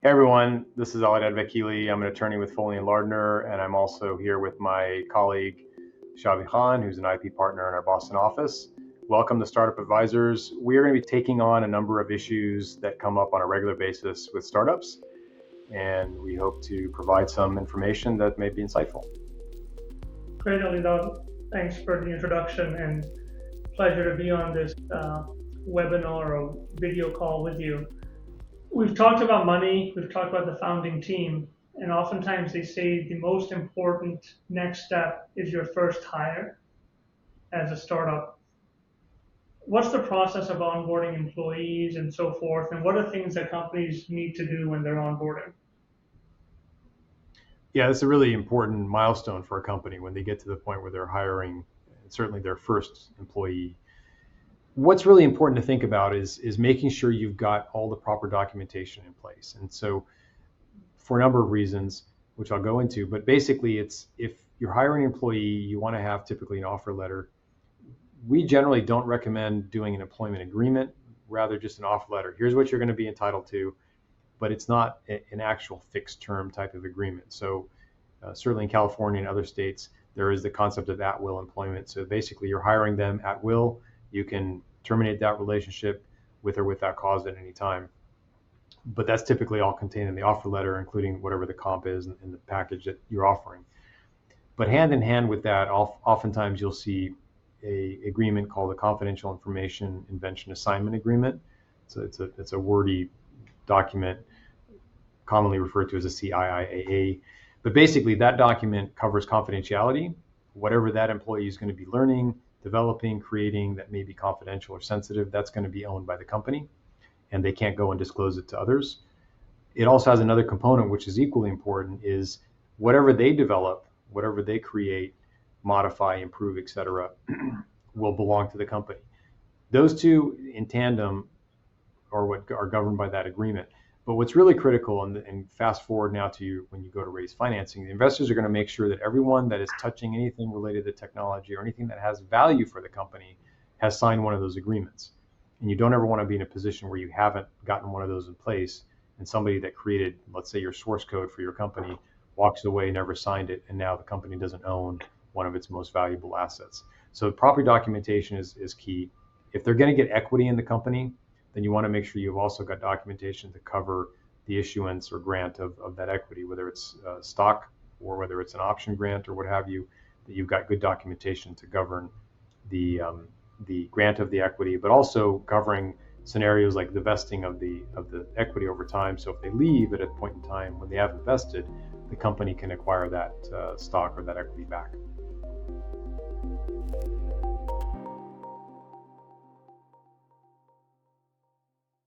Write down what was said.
Hey everyone, this is Ali Advekili. I'm an attorney with Foley and Lardner, and I'm also here with my colleague Shavi Khan, who's an IP partner in our Boston office. Welcome to Startup Advisors. We are going to be taking on a number of issues that come up on a regular basis with startups, and we hope to provide some information that may be insightful. Great, Alida. Thanks for the introduction and pleasure to be on this webinar or video call with you. We've talked about money, we've talked about the founding team, and oftentimes they say the most important next step is your first hire as a startup. What's the process of onboarding employees and so forth, and what are things that companies need to do when they're onboarding? Yeah, that's a really important milestone for a company when they get to the point where they're hiring, certainly their first employee. What's really important to think about is making sure you've got all the proper documentation in place. And so for a number of reasons, which I'll go into, but basically it's if you're hiring an employee, you want to have typically an offer letter. We generally don't recommend doing an employment agreement, rather just an offer letter. Here's what you're going to be entitled to, but it's not an actual fixed term type of agreement. So certainly in California and other states, there is the concept of at-will employment. So basically you're hiring them at will. You can terminate that relationship with or without cause at any time. But that's typically all contained in the offer letter, including whatever the comp is in the package that you're offering. But hand in hand with that, oftentimes you'll see a agreement called a confidential information invention assignment agreement. So it's a wordy document, commonly referred to as a CIIAA. But basically, that document covers confidentiality. Whatever that employee is going to be learning, developing, creating that may be confidential or sensitive, that's going to be owned by the company, and they can't go and disclose it to others. It also has another component which is equally important, is whatever they develop, whatever they create, modify, improve, etc., will belong to the company. Those two in tandem are what are governed by that agreement. But what's really critical, and fast forward now to when you go to raise financing, the investors are going to make sure that everyone that is touching anything related to technology or anything that has value for the company has signed one of those agreements. And you don't ever want to be in a position where you haven't gotten one of those in place and somebody that created, let's say, your source code for your company walks away, never signed it, and now the company doesn't own one of its most valuable assets. So proper documentation is key. If they're going to get equity in the company, then you want to make sure you've also got documentation to cover the issuance or grant of that equity, whether it's stock or whether it's an option grant or what have you, that you've got good documentation to govern the grant of the equity, but also covering scenarios like the vesting of the equity over time. So if they leave at a point in time when they have invested, the company can acquire that stock or that equity back.